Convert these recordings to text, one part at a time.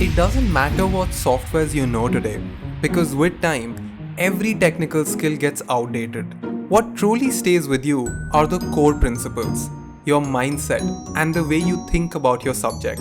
It doesn't matter what softwares you know today, because with time, every technical skill gets outdated. What truly stays with you are the core principles, your mindset, and the way you think about your subject.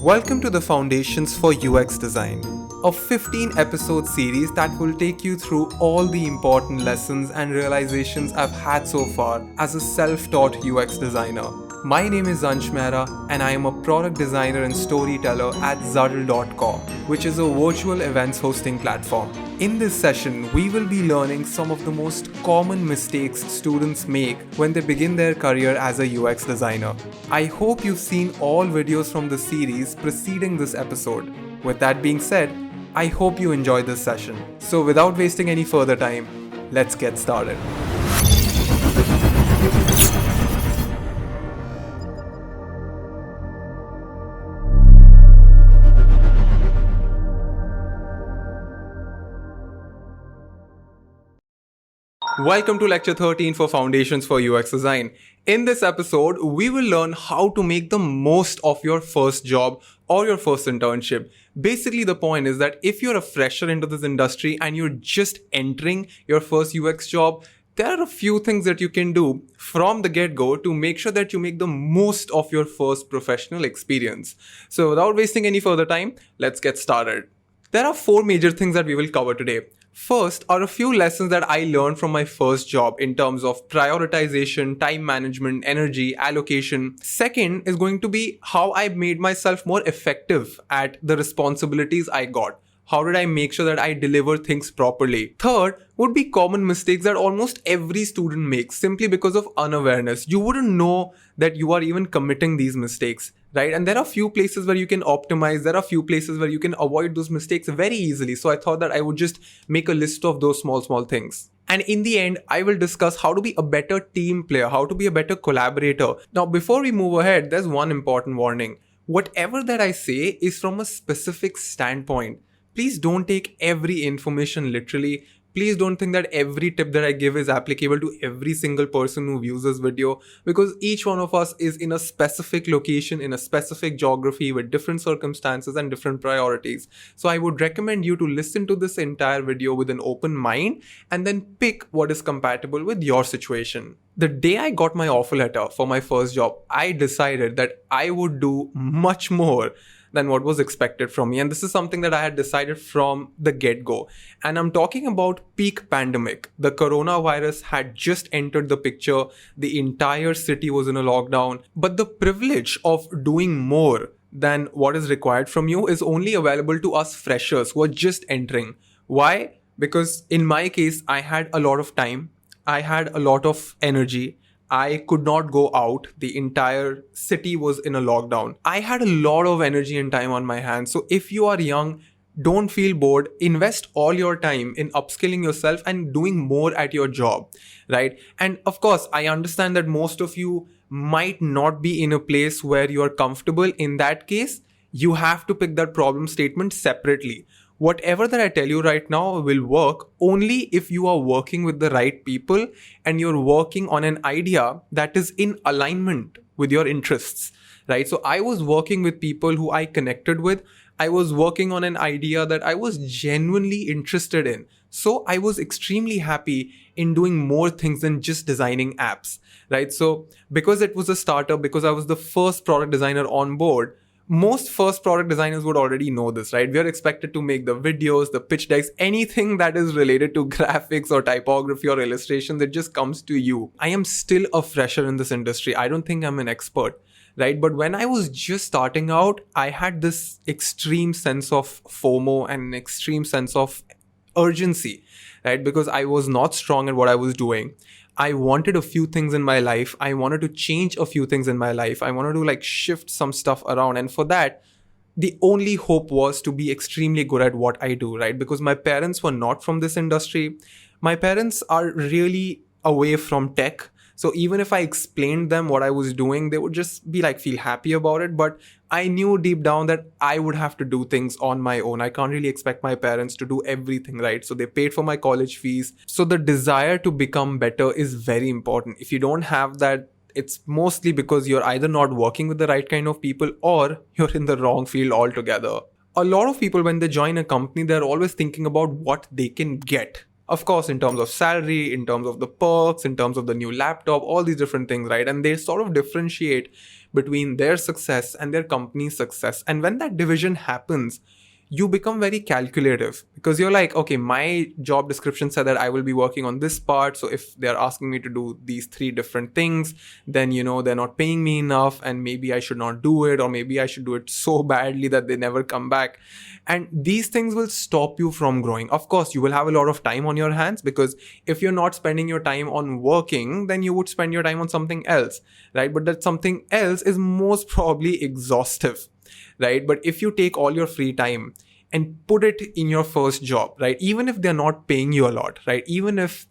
Welcome to the Foundations for UX Design, a 15-episode series that will take you through all the important lessons and realizations I've had so far as a self-taught UX designer. My name is Ansh Mehra and I am a product designer and storyteller at Zuddle.com, which is a virtual events hosting platform. In this session, we will be learning some of the most common mistakes students make when they begin their career as a UX designer. I hope you've seen all videos from the series preceding this episode. With that being said, I hope you enjoy this session. So without wasting any further time, let's get started. Welcome to Lecture 13 for Foundations for UX Design. In this episode, we will learn how to make the most of your first job or your first internship. Basically, the point is that if you're a fresher into this industry and you're just entering your first UX job, there are a few things that you can do from the get-go to make sure that you make the most of your first professional experience. So without wasting any further time, let's get started. There are 4 major things that we will cover today. First are a few lessons that I learned from my first job in terms of prioritization, time management, energy, allocation. Second is going to be how I made myself more effective at the responsibilities I got. How did I make sure that I deliver things properly? Third would be common mistakes that almost every student makes simply because of unawareness. You wouldn't know that you are even committing these mistakes, right? And there are few places where you can optimize. There are few places where you can avoid those mistakes very easily. So I thought that I would just make a list of those small things. And in the end, I will discuss how to be a better team player, how to be a better collaborator. Now, before we move ahead, there's one important warning. Whatever that I say is from a specific standpoint. Please don't take every information literally. Please don't think that every tip that I give is applicable to every single person who views this video, because each one of us is in a specific location, in a specific geography with different circumstances and different priorities. So I would recommend you to listen to this entire video with an open mind and then pick what is compatible with your situation. The day I got my offer letter for my first job, I decided that I would do much more than what was expected from me. And this is something that I had decided from the get-go. And I'm talking about peak pandemic. The coronavirus had just entered the picture. The entire city was in a lockdown. But the privilege of doing more than what is required from you is only available to us freshers who are just entering. Why? Because in my case, I had a lot of time. I had a lot of energy. I could not go out. The entire city was in a lockdown. I had a lot of energy and time on my hands. So if you are young, don't feel bored. Invest all your time in upskilling yourself and doing more at your job, right? And of course, I understand that most of you might not be in a place where you are comfortable. In that case, you have to pick that problem statement separately. Whatever that I tell you right now will work only if you are working with the right people and you're working on an idea that is in alignment with your interests, right? So I was working with people who I connected with. I was working on an idea that I was genuinely interested in. So I was extremely happy in doing more things than just designing apps, right? So because it was a startup, because I was the first product designer on board, most first product designers would already know this, right? We are expected to make the videos, the pitch decks, anything that is related to graphics or typography or illustration that just comes to you. I am still a fresher in this industry. I don't think I'm an expert, right? But when I was just starting out, I had this extreme sense of FOMO and an extreme sense of urgency, right? Because I was not strong at what I was doing. I wanted a few things in my life. I wanted to change a few things in my life. I wanted to shift some stuff around. And for that, the only hope was to be extremely good at what I do, right? Because my parents were not from this industry. My parents are really away from tech. So even if I explained them what I was doing, they would just be feel happy about it. But I knew deep down that I would have to do things on my own. I can't really expect my parents to do everything, right? So they paid for my college fees. So the desire to become better is very important. If you don't have that, it's mostly because you're either not working with the right kind of people or you're in the wrong field altogether. A lot of people, when they join a company, they're always thinking about what they can get. Of course, in terms of salary, in terms of the perks, in terms of the new laptop, all these different things, right? And they sort of differentiate between their success and their company's success. And when that division happens, you become very calculative, because you're like, okay, my job description said that I will be working on this part. So if they're asking me to do these 3 different things, then, they're not paying me enough, and maybe I should not do it, or maybe I should do it so badly that they never come back. And these things will stop you from growing. Of course, you will have a lot of time on your hands, because if you're not spending your time on working, then you would spend your time on something else, right? But that something else is most probably exhaustive, right? But if you take all your free time and put it in your first job, right? Even if they're not paying you a lot, right? Even if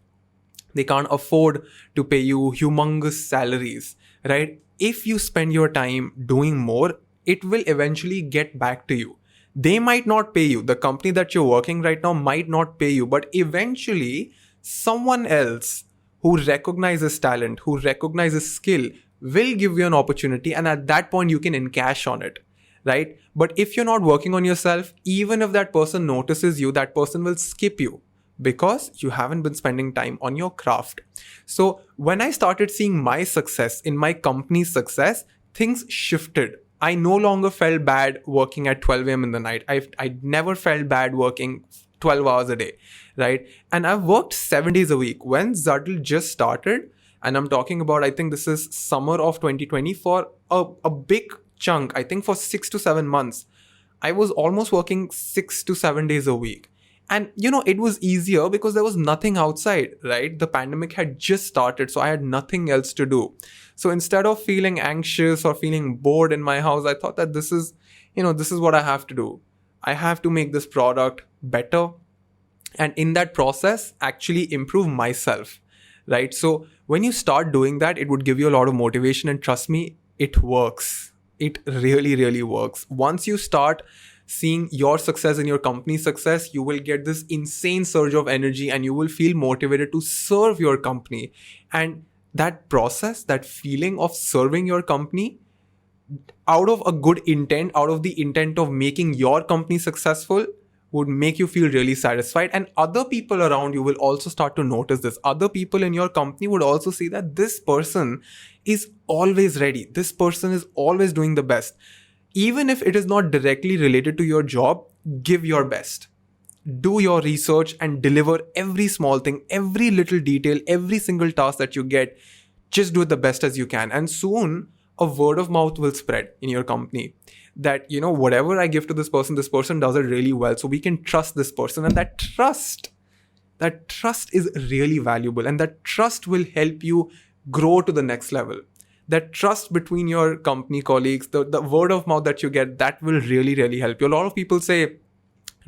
they can't afford to pay you humongous salaries, right? If you spend your time doing more, it will eventually get back to you. They might not pay you. The company that you're working right now might not pay you, but eventually someone else who recognizes talent, who recognizes skill, will give you an opportunity. And at that point, you can encash on it, right? But if you're not working on yourself, even if that person notices you, that person will skip you, because you haven't been spending time on your craft. So when I started seeing my success in my company's success, things shifted. I no longer felt bad working at 12 a.m. in the night. I never felt bad working 12 hours a day, right? And I've worked 7 days a week. When Zadl just started, and I'm talking about, I think this is summer of 2020, for a big chunk, I think for 6 to 7 months, I was almost working 6 to 7 days a week. And it was easier because there was nothing outside, right? The pandemic had just started, so I had nothing else to do. So instead of feeling anxious or feeling bored in my house, I thought that this is what I have to do. I have to make this product better, and in that process, actually improve myself, right? So when you start doing that, it would give you a lot of motivation, and trust me, it works. It really, really works. Once you start seeing your success and your company's success, you will get this insane surge of energy, and you will feel motivated to serve your company. And that process, that feeling of serving your company out of a good intent, out of the intent of making your company successful, would make you feel really satisfied. And other people around you will also start to notice this. Other people in your company would also see that this person is always ready. This person is always doing the best. Even if it is not directly related to your job, give your best. Do your research and deliver every small thing, every little detail, every single task that you get. Just do it the best as you can. And soon, a word of mouth will spread in your company that, whatever I give to this person does it really well. So we can trust this person. And that trust is really valuable. And that trust will help you grow to the next level. That trust between your company colleagues, the word of mouth that you get, that will really, really help you. A lot of people say,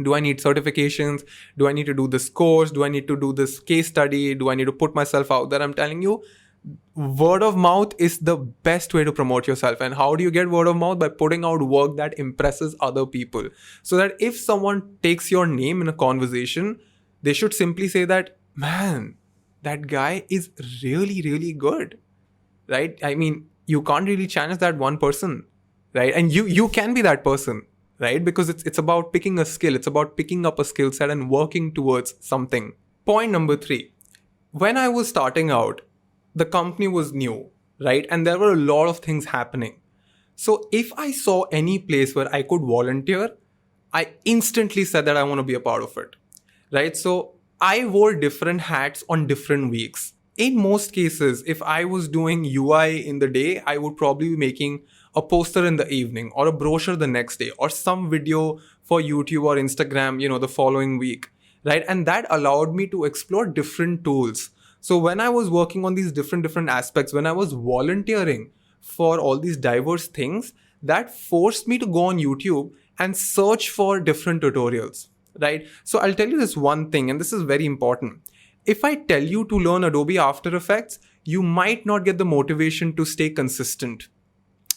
do I need certifications? Do I need to do this course? Do I need to do this case study? Do I need to put myself out there? I'm telling you, word of mouth is the best way to promote yourself. And how do you get word of mouth? By putting out work that impresses other people. So that if someone takes your name in a conversation, they should simply say that, man, that guy is really, really good. Right? I mean, you can't really challenge that one person, right? And you can be that person, right? Because it's about picking a skill. It's about picking up a skill set and working towards something. Point number 3. When I was starting out, the company was new, right? And there were a lot of things happening. So if I saw any place where I could volunteer, I instantly said that I want to be a part of it, right? So I wore different hats on different weeks. In most cases, if I was doing UI in the day, I would probably be making a poster in the evening, or a brochure the next day, or some video for YouTube or Instagram, the following week, right? And that allowed me to explore different tools. So when I was working on these different aspects, when I was volunteering for all these diverse things, that forced me to go on YouTube and search for different tutorials, right? So I'll tell you this one thing, and this is very important. If I tell you to learn Adobe After Effects, you might not get the motivation to stay consistent.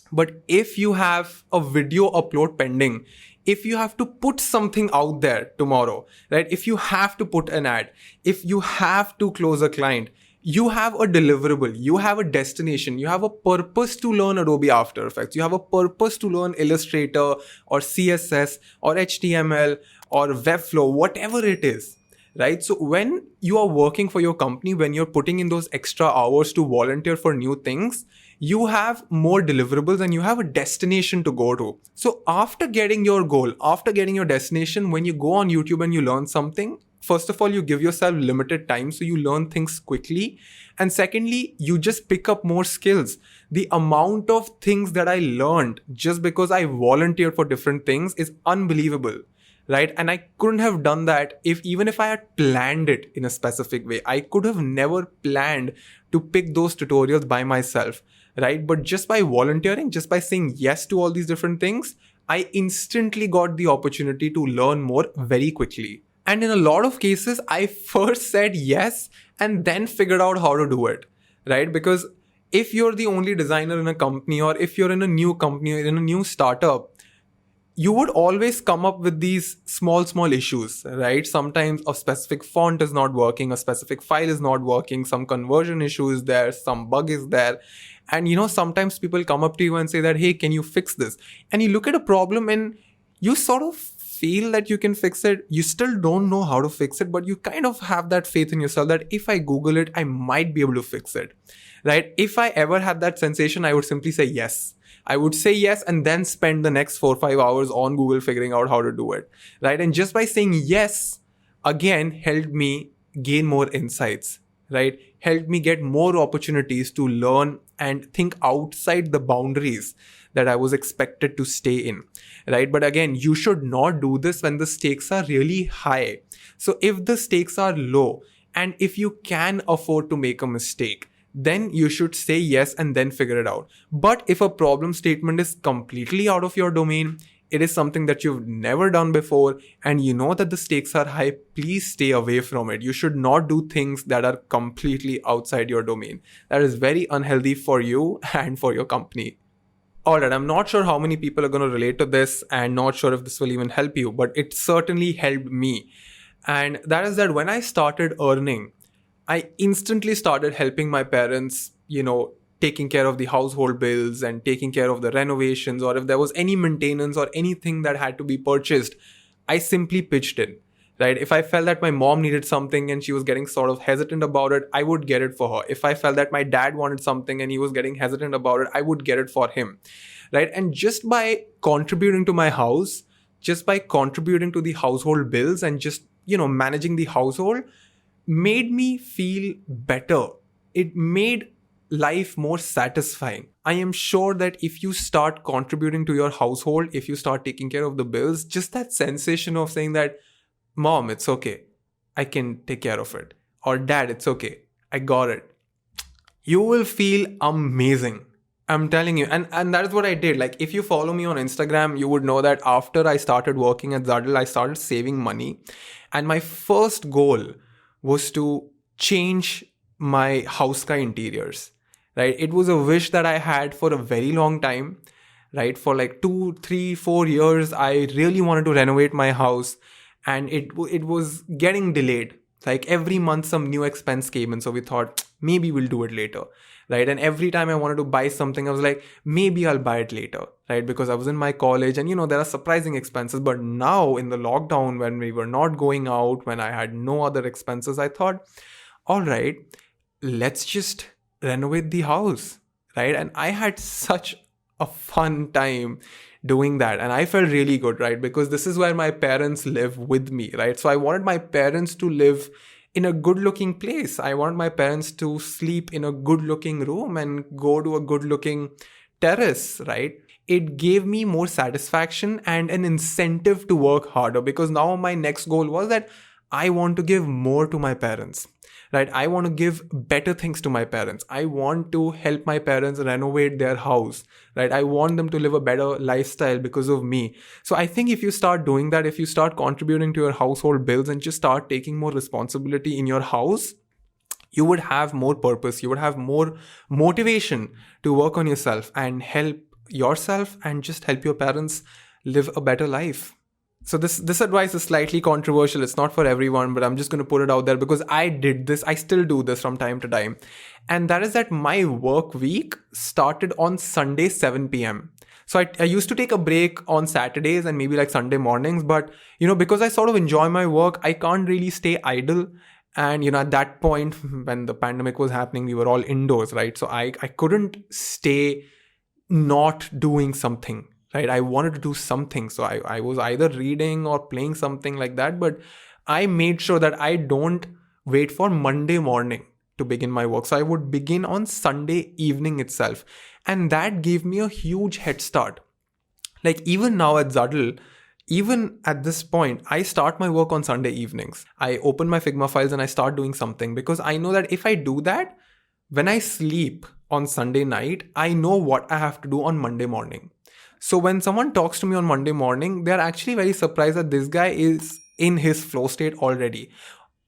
But if you have a video upload pending, if you have to put something out there tomorrow, right? If you have to put an ad, if you have to close a client, You have a deliverable, you have a destination, you have a purpose to learn Adobe After Effects, you have a purpose to learn Illustrator or CSS or HTML or Webflow, whatever it is, right? So when you are working for your company, when you're putting in those extra hours to volunteer for new things, you have more deliverables and you have a destination to go to. So after getting your goal, after getting your destination, when you go on YouTube and you learn something, first of all, you give yourself limited time so you learn things quickly. And secondly, you just pick up more skills. The amount of things that I learned just because I volunteered for different things is unbelievable, right? And I couldn't have done that even if I had planned it in a specific way. I could have never planned to pick those tutorials by myself, right? But just by volunteering, just by saying yes to all these different things, I instantly got the opportunity to learn more very quickly. And in a lot of cases, I first said yes and then figured out how to do it, right? Because if you're the only designer in a company, or if you're in a new company or in a new startup, you would always come up with these small issues, right? Sometimes a specific font is not working, a specific file is not working, some conversion issue is there, some bug is there. And sometimes people come up to you and say that, hey, can you fix this? And you look at a problem and you sort of feel that you can fix it. You still don't know how to fix it, but you kind of have that faith in yourself that if I Google it, I might be able to fix it, right? If I ever had that sensation, I would simply say yes. I would say yes and then spend the next 4 or 5 hours on Google figuring out how to do it, right? And just by saying yes, again, helped me gain more insights, right? Helped me get more opportunities to learn and think outside the boundaries that I was expected to stay in, right? But again, you should not do this when the stakes are really high. So if the stakes are low and if you can afford to make a mistake, then you should say yes and then figure it out. But if a problem statement is completely out of your domain, it is something that you've never done before, and you know that the stakes are high, please stay away from it. You should not do things that are completely outside your domain. That is very unhealthy for you and for your company. Alright, I'm not sure how many people are going to relate to this and not sure if this will even help you, but it certainly helped me. And that is that when I started earning, I instantly started helping my parents, taking care of the household bills and taking care of the renovations, or if there was any maintenance or anything that had to be purchased, I simply pitched in, right? If I felt that my mom needed something and she was getting sort of hesitant about it, I would get it for her. If I felt that my dad wanted something and he was getting hesitant about it, I would get it for him, right? And just by contributing to my house, just by contributing to the household bills and just, managing the household, made me feel better. It made life more satisfying. I am sure that if you start contributing to your household, if you start taking care of the bills, just that sensation of saying that, Mom, it's okay, I can take care of it. Or Dad, it's okay, I got it. You will feel amazing. I'm telling you. And that is what I did. Like, if you follow me on Instagram, you would know that after I started working at Zadal, I started saving money. And my first goal was to change my house interiors, right? It was a wish that I had for a very long time, right? For like 2, 3, 4 years, I really wanted to renovate my house, and it was getting delayed. Like every month, some new expense came in, so we thought maybe we'll do it later, right? And every time I wanted to buy something, I was like, maybe I'll buy it later, right? Because I was in my college and, there are surprising expenses. But now in the lockdown, when we were not going out, when I had no other expenses, I thought, all right, let's just renovate the house, right? And I had such a fun time doing that. And I felt really good, right? Because this is where my parents live with me, right? So I wanted my parents to live in a good looking place. I want my parents to sleep in a good looking room and go to a good looking terrace, right? It gave me more satisfaction and an incentive to work harder, because now my next goal was that I want to give more to my parents, right? I want to give better things to my parents. I want to help my parents renovate their house, right? I want them to live a better lifestyle because of me. So I think if you start doing that, if you start contributing to your household bills and just start taking more responsibility in your house, you would have more purpose. You would have more motivation to work on yourself and help yourself and just help your parents live a better life. So this advice is slightly controversial. It's not for everyone, but I'm just going to put it out there because I did this. I still do this from time to time. And that is that my work week started on Sunday 7 p.m. So I used to take a break on Saturdays and maybe like Sunday mornings, but because I sort of enjoy my work, I can't really stay idle. And at that point when the pandemic was happening, we were all indoors, right? So I couldn't stay not doing something, right? I wanted to do something. So I was either reading or playing something like that. But I made sure that I don't wait for Monday morning to begin my work. So I would begin on Sunday evening itself. And that gave me a huge head start. Like even now at Zaddle, even at this point, I start my work on Sunday evenings. I open my Figma files and I start doing something because I know that if I do that, when I sleep on Sunday night, I know what I have to do on Monday morning. So when someone talks to me on Monday morning, they're actually very surprised that this guy is in his flow state already.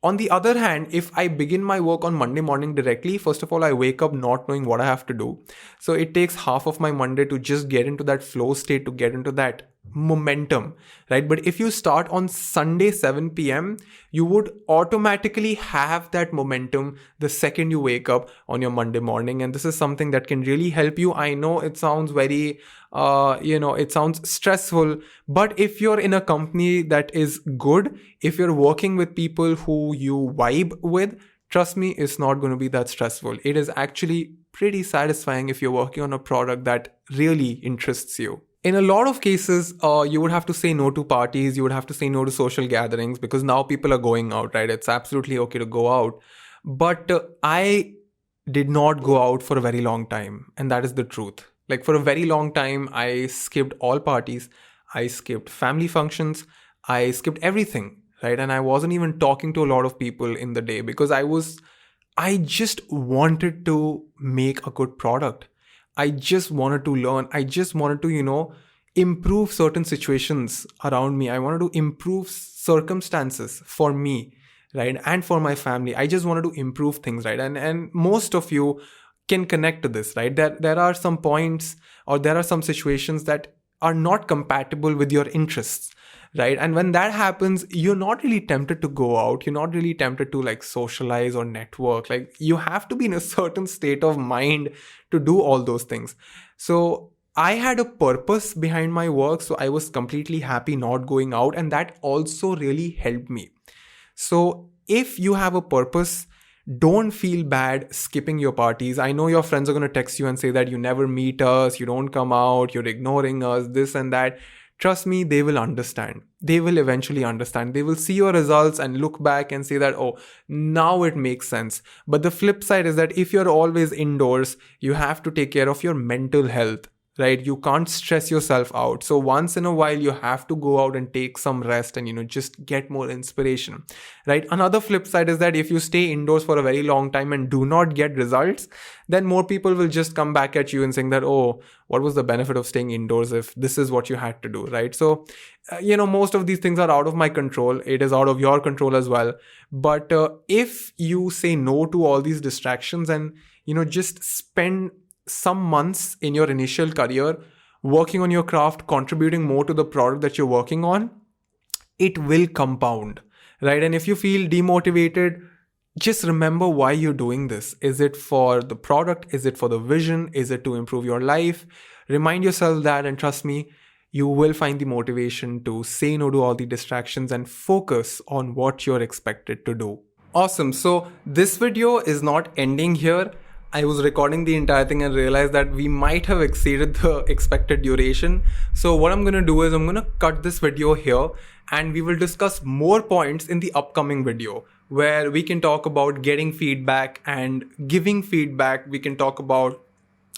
On the other hand, if I begin my work on Monday morning directly, first of all, I wake up not knowing what I have to do. So it takes half of my Monday to just get into that flow state, to get into that momentum, right? But if you start on Sunday 7 p.m., you would automatically have that momentum the second you wake up on your Monday morning. And this is something that can really help you. I know it sounds very it sounds stressful, but if you're in a company that is good, if you're working with people who you vibe with, trust me, it's not going to be that stressful. It is actually pretty satisfying if you're working on a product that really interests you. In a lot of cases, you would have to say no to parties, you would have to say no to social gatherings because now people are going out, right? It's absolutely okay to go out. But I did not go out for a very long time, and that is the truth. Like for a very long time, I skipped all parties, I skipped family functions, I skipped everything, right? And I wasn't even talking to a lot of people in the day because I just wanted to make a good product. I just wanted to learn. I just wanted to, improve certain situations around me. I wanted to improve circumstances for me, right? And for my family. I just wanted to improve things, right? And most of you can connect to this, right? There are some points or there are some situations that are not compatible with your interests, right? And when that happens, you're not really tempted to go out. You're not really tempted to like socialize or network. Like you have to be in a certain state of mind to do all those things. So I had a purpose behind my work. So I was completely happy not going out. And that also really helped me. So if you have a purpose, don't feel bad skipping your parties. I know your friends are going to text you and say that you never meet us, you don't come out, you're ignoring us, this and that. Trust me, they will understand. They will eventually understand. They will see your results and look back and say that, oh, now it makes sense. But the flip side is that if you're always indoors, you have to take care of your mental health, right? You can't stress yourself out. So once in a while, you have to go out and take some rest and, just get more inspiration, right? Another flip side is that if you stay indoors for a very long time and do not get results, then more people will just come back at you and saying that, oh, what was the benefit of staying indoors if this is what you had to do, right? So, most of these things are out of my control. It is out of your control as well. But if you say no to all these distractions and, just spend some months in your initial career working on your craft, contributing more to the product that you're working on, it will compound, right? And if you feel demotivated, just remember why you're doing this. Is it for the product? Is it for the vision? Is it to improve your life? Remind yourself that, and trust me, you will find the motivation to say no to all the distractions and focus on what you're expected to do. Awesome. So this video is not ending here. I was recording the entire thing and realized that we might have exceeded the expected duration. So what I'm going to do is I'm going to cut this video here and we will discuss more points in the upcoming video where we can talk about getting feedback and giving feedback. We can talk about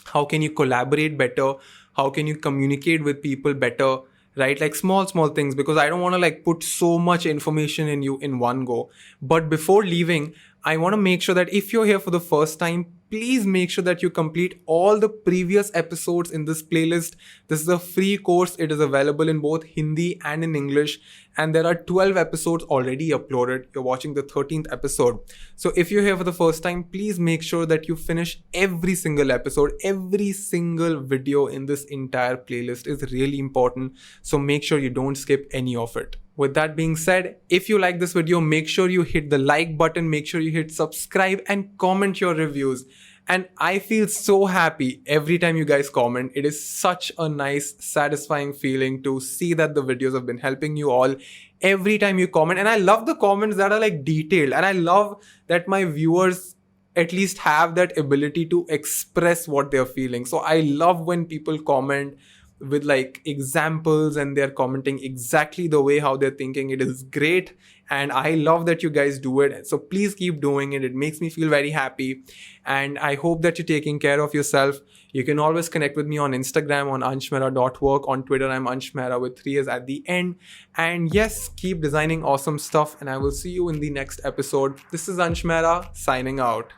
how can you collaborate better? How can you communicate with people better? Right? Like small things, because I don't want to like put so much information in you in one go. But before leaving, I want to make sure that if you're here for the first time, please make sure that you complete all the previous episodes in this playlist. This is a free course. It is available in both Hindi and in English. And there are 12 episodes already uploaded. You're watching the 13th episode. So if you're here for the first time, please make sure that you finish every single episode. Every single video in this entire playlist is really important. So make sure you don't skip any of it. With that being said, if you like this video, make sure you hit the like button, make sure you hit subscribe and comment your reviews. And I feel so happy every time you guys comment. It is such a nice, satisfying feeling to see that the videos have been helping you all every time you comment. And I love the comments that are like detailed. And I love that my viewers at least have that ability to express what they're feeling. So I love when people comment with like examples and they're commenting exactly the way how they're thinking. It is great. And I love that you guys do it. So please keep doing it. It makes me feel very happy. And I hope that you're taking care of yourself. You can always connect with me on Instagram on anshmehra.work. On Twitter, I'm anshmehra with 3 A's at the end. And yes, keep designing awesome stuff. And I will see you in the next episode. This is Ansh Mehra signing out.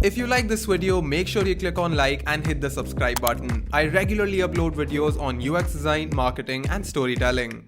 If you like this video, make sure you click on like and hit the subscribe button. I regularly upload videos on UX design, marketing, and storytelling.